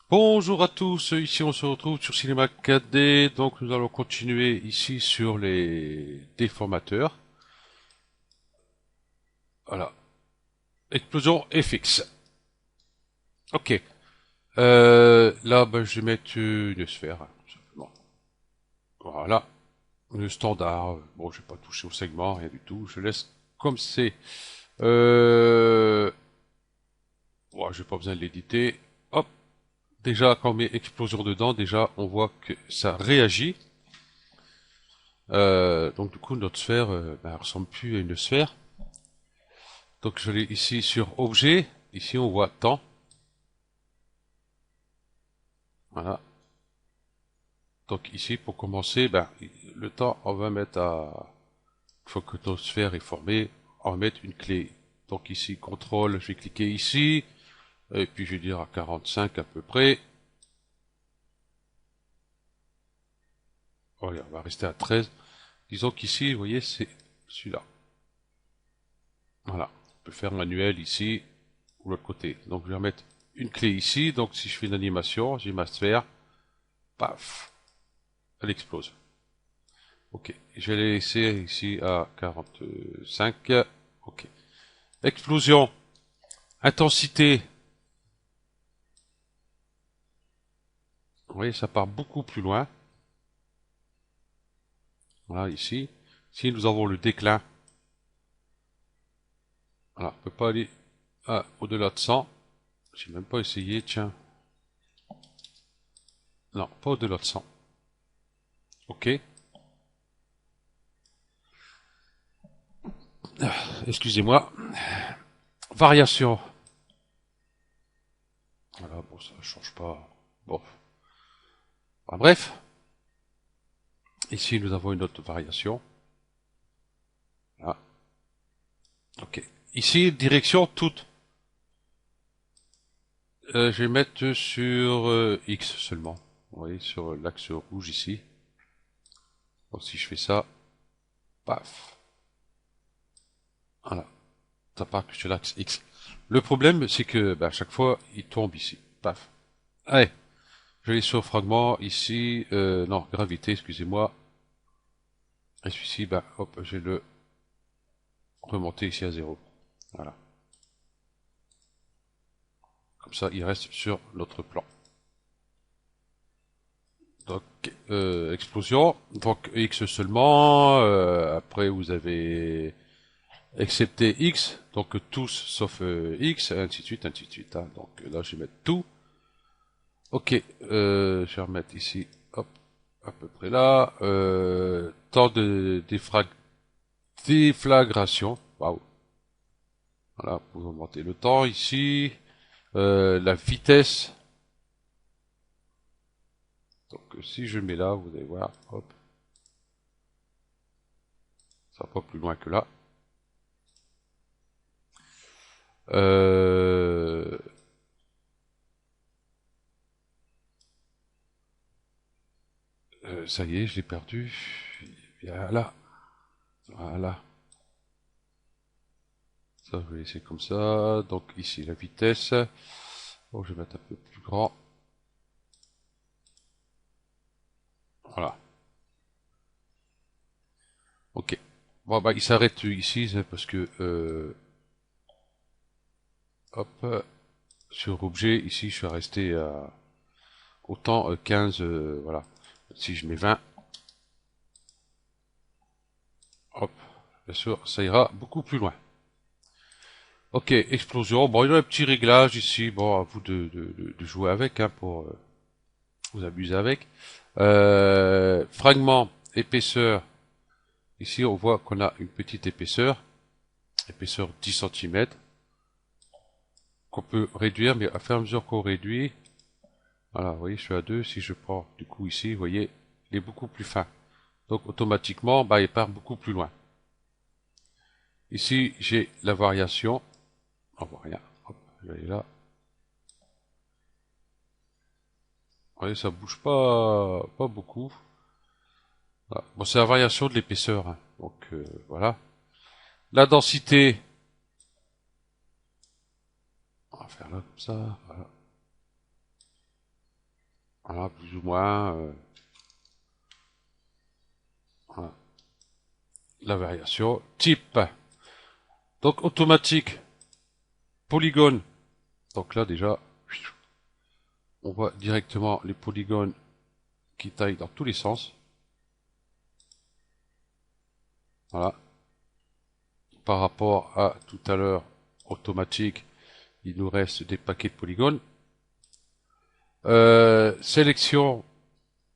Bonjour à tous, ici on se retrouve sur Cinéma 4D, donc nous allons continuer ici sur les déformateurs. Voilà, explosion FX. Ok, là je vais mettre une sphère, tout simplement. Voilà, le standard, bon je vais pas toucher au segment, rien du tout, je laisse comme c'est. Bon, j'ai pas besoin de l'éditer. Hop, déjà quand on met explosion dedans, déjà on voit que ça réagit. Donc du coup notre sphère elle ressemble plus à une sphère. Donc je l'ai ici sur objet, ici on voit temps, voilà. Donc ici pour commencer, le temps on va mettre à, une fois que notre sphère est formée, on va mettre une clé. Donc ici contrôle, je vais cliquer ici, et puis je vais dire à 45 à peu près. Voilà, on va rester à 13. Disons qu'ici, vous voyez, c'est celui-là. Voilà, on peut faire manuel ici, ou l'autre côté. Donc je vais mettre une clé ici, donc si je fais une animation, j'ai ma sphère, paf, elle explose. Ok, je vais les laisser ici à 45. Ok. Explosion. Intensité. Vous voyez, ça part beaucoup plus loin. Voilà, ici. Ici, nous avons le déclin. Voilà, on peut pas aller au-delà de 100. J'ai même pas essayé, tiens. Non, pas au-delà de 100. Ok. Excusez-moi. Variation. Voilà, bon, ça change pas. Bon. Bref. Ici, nous avons une autre variation. Voilà. Ok. Ici, direction toute. Je vais mettre sur X seulement. Vous voyez, sur l'axe rouge ici. Donc si je fais ça, paf. Voilà. Ça part que sur l'axe X. Le problème, c'est que à chaque fois, il tombe ici. Paf. Allez. Je vais sur fragment ici. Non, gravité, excusez-moi. Et celui-ci, hop, je vais le remonter ici à 0. Voilà. Comme ça, il reste sur notre plan. Donc, explosion. Donc, X seulement. Après, vous avez excepté X. Donc, tous sauf X. Ainsi de suite, ainsi de suite. Hein. Donc, là, je vais mettre tout. Ok. Je vais remettre ici. Hop. À peu près là. Temps de déflagration. Waouh. Voilà, pour augmenter le temps ici. La vitesse. Donc, si je mets là, vous allez voir. Hop. Ça va pas plus loin que là. Euh, Ça y est, je l'ai perdu. Voilà, voilà. Ça, je vais laisser comme ça. Donc ici, la vitesse. Bon, je vais mettre un peu plus grand. Voilà. Ok. Bon, il s'arrête ici parce que, hop, sur objet, ici, je suis resté à autant 15, voilà. Si je mets 20, hop, bien sûr, ça ira beaucoup plus loin. Ok, explosion. Bon, il y a un petit réglage ici. Bon, à vous de jouer avec, hein, pour vous amuser avec. Fragment, épaisseur. Ici, on voit qu'on a une petite épaisseur, épaisseur 10 cm, qu'on peut réduire, mais à fur et à mesure qu'on réduit, voilà, vous voyez, je suis à 2. Si je prends du coup ici, vous voyez, il est beaucoup plus fin. Donc automatiquement, il part beaucoup plus loin. Ici, j'ai la variation. On voit rien. Hop, je vais aller là. Vous voyez, ça bouge pas beaucoup. Voilà. Bon, c'est la variation de l'épaisseur, hein. Donc voilà. La densité, on va faire là comme ça. Voilà. Voilà, plus ou moins. Voilà, la variation. Type. Donc automatique. Polygone. Donc là déjà, on voit directement les polygones qui taillent dans tous les sens. Voilà. Par rapport à tout à l'heure, automatique, il nous reste des paquets de polygones. Sélection,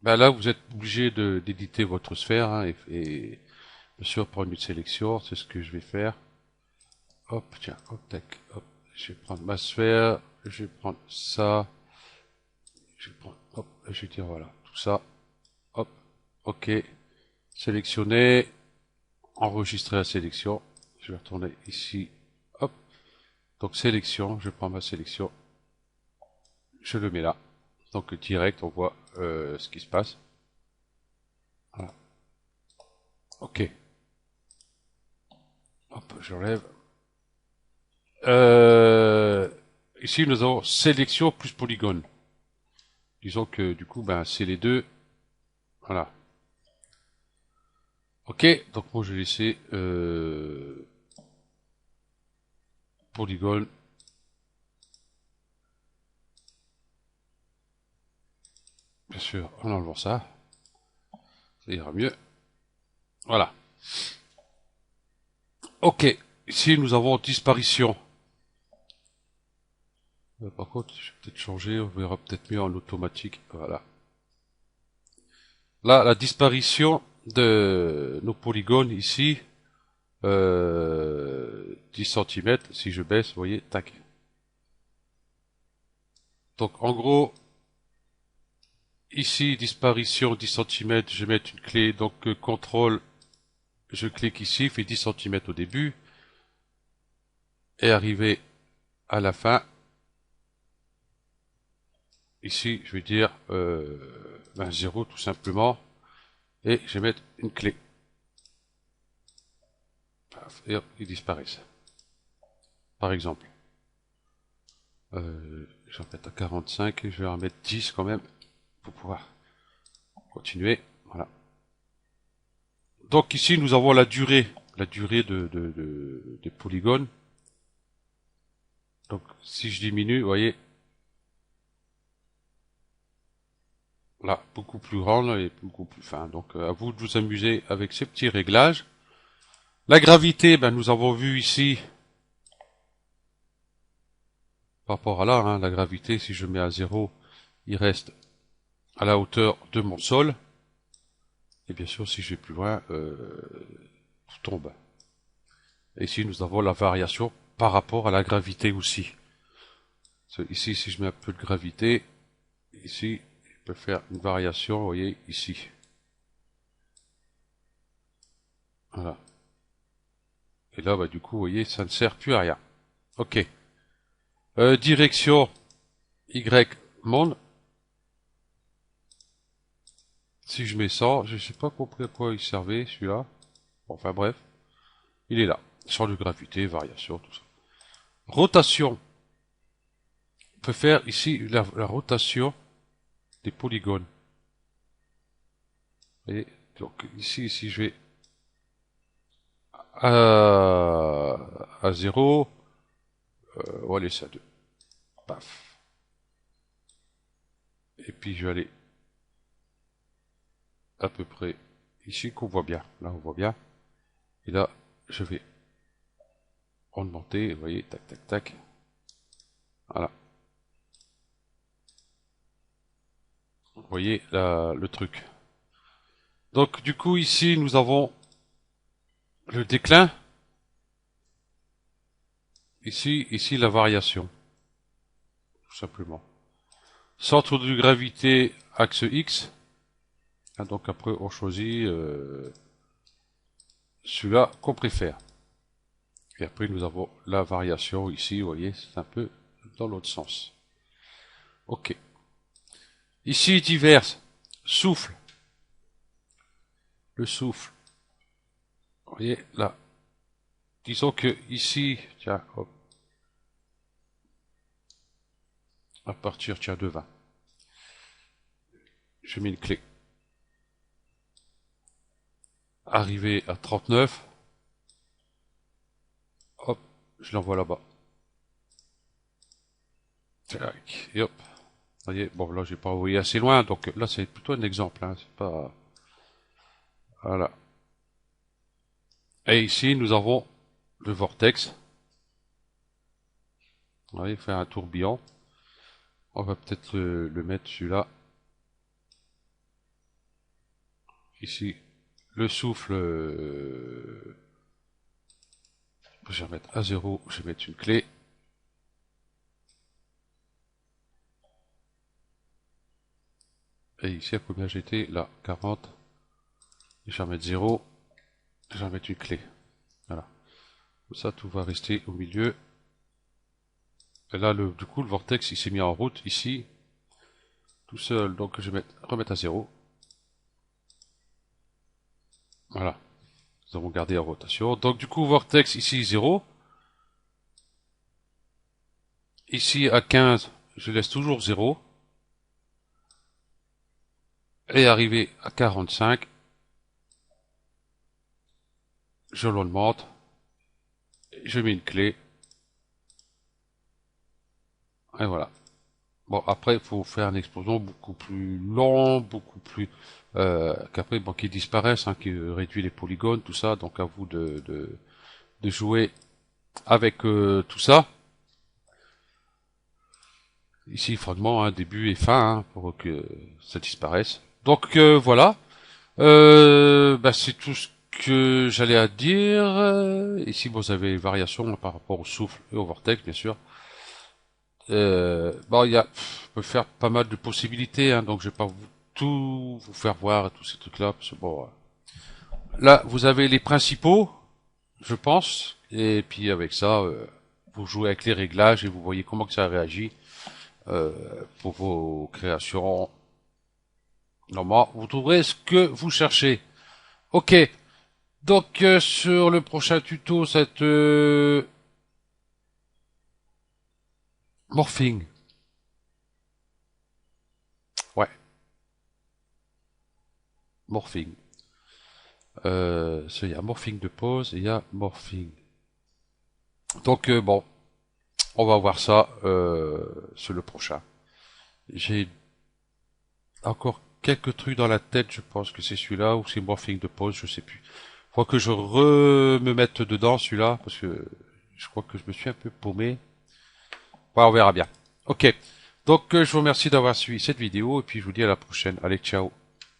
ben là vous êtes obligé d'éditer votre sphère hein, et bien sûr prendre une sélection, c'est ce que je vais faire. Hop, tiens, hop, tac, hop, je vais prendre ma sphère, je vais prendre ça, je vais prendre, hop, je vais dire voilà, tout ça, hop, ok, sélectionner, enregistrer la sélection, je vais retourner ici, hop, donc sélection, je prends ma sélection, je le mets là, donc direct on voit ce qui se passe, voilà, ok, hop, j'enlève. Euh, Ici nous avons sélection plus polygone. Disons que du coup ben c'est les deux. Voilà. Ok, donc moi je vais laisser polygone. Bien sûr, en enlevant ça, ça ira mieux. Voilà. Ok, ici nous avons disparition. Par contre, je vais peut-être changer, on verra peut-être mieux en automatique. Voilà. Là, la disparition de nos polygones ici, 10 cm, si je baisse, vous voyez, tac. Donc en gros, ici, disparition 10 cm, je vais mettre une clé, donc contrôle, je clique ici, fait 10 cm au début, et arrivé à la fin, ici, je vais dire 0 tout simplement, et je vais mettre une clé. Et hop, ils disparaissent. Par exemple, je vais mettre à 45, et je vais en mettre 10 quand même, pour pouvoir continuer. Voilà. Donc ici, nous avons la durée des polygones. Donc si je diminue, vous voyez, là, beaucoup plus grande et beaucoup plus fin. Donc à vous de vous amuser avec ces petits réglages. La gravité, ben, nous avons vu ici, par rapport à là, hein, la gravité, si je mets à 0, il reste à la hauteur de mon sol. Et bien sûr, si je vais plus loin, tout tombe. Et ici, nous avons la variation par rapport à la gravité aussi. Ici, si je mets un peu de gravité, ici, je peux faire une variation, vous voyez, ici. Voilà. Et là, bah, du coup, vous voyez, ça ne sert plus à rien. Ok. Direction Y monde. Si je mets 100, je sais pas compris à quoi il servait celui-là. Enfin bref, il est là. Champ de gravité, variation, tout ça. Rotation. On peut faire ici la rotation des polygones. Vous voyez, donc ici, si je vais à 0, on va laisser à 2. Paf. Et puis je vais aller à peu près ici qu'on voit bien. Là on voit bien. Et là, je vais augmenter, vous voyez, tac, tac, tac. Voilà. Vous voyez le truc. Donc du coup ici nous avons le déclin. Ici la variation. Tout simplement. Centre de gravité axe X. Ah, donc après on choisit celui-là qu'on préfère. Et après nous avons la variation ici, vous voyez, c'est un peu dans l'autre sens. Ok. Ici divers. Souffle. Le souffle. Vous voyez là. Disons que ici, tiens, hop, à partir tiens, de 20. je mets une clé. Arrivé à 39. Hop, je l'envoie là-bas. Tac, et hop. Vous voyez, bon là j'ai pas envoyé assez loin, donc là c'est plutôt un exemple, hein, c'est pas. Voilà. Et ici nous avons le vortex. Vous voyez, faire un tourbillon. On va peut-être le mettre celui-là. Ici, le souffle, je vais remettre à 0, je vais mettre une clé. Et ici, à combien j'étais? Là, 40. Et je vais remettre 0. Je vais remettre une clé. Voilà. Comme ça, tout va rester au milieu. Et là, du coup, le vortex, il s'est mis en route ici, tout seul. Donc, je vais remettre à 0. Voilà. Nous avons gardé en rotation. Donc, du coup, vortex, ici, 0. Ici, à 15, je laisse toujours 0. Et arrivé à 45, je l'augmente. Je mets une clé. Et voilà. Bon, après, il faut faire une explosion beaucoup plus longue, beaucoup plus qu'après, bon, qui disparaissent, hein, qui réduit les polygones, tout ça. Donc, à vous de jouer avec tout ça. Ici, fragment, hein, début et fin, hein, pour que ça disparaisse. Donc, voilà. Bah, c'est tout ce que j'allais à dire. Ici, vous avez les variations par rapport au souffle et au vortex, bien sûr. Bon, on peut faire pas mal de possibilités, hein, donc je vais pas tout vous faire voir tous ces trucs-là. Parce que bon, là, vous avez les principaux, je pense, et puis avec ça, vous jouez avec les réglages et vous voyez comment que ça réagit euh, pour vos créations. Normalement, vous trouverez ce que vous cherchez. Ok, donc sur le prochain tuto, cette morphing. Ouais, morphing. Il y a morphing de pause et il y a morphing. Donc bon, on va voir ça sur le prochain. J'ai encore quelques trucs dans la tête, je pense que c'est celui-là ou c'est morphing de pause, je sais plus. Faut que je me mette dedans celui-là parce que je crois que je me suis un peu paumé. Ouais, on verra bien. Ok. Donc je vous remercie d'avoir suivi cette vidéo et puis je vous dis à la prochaine. Allez, ciao.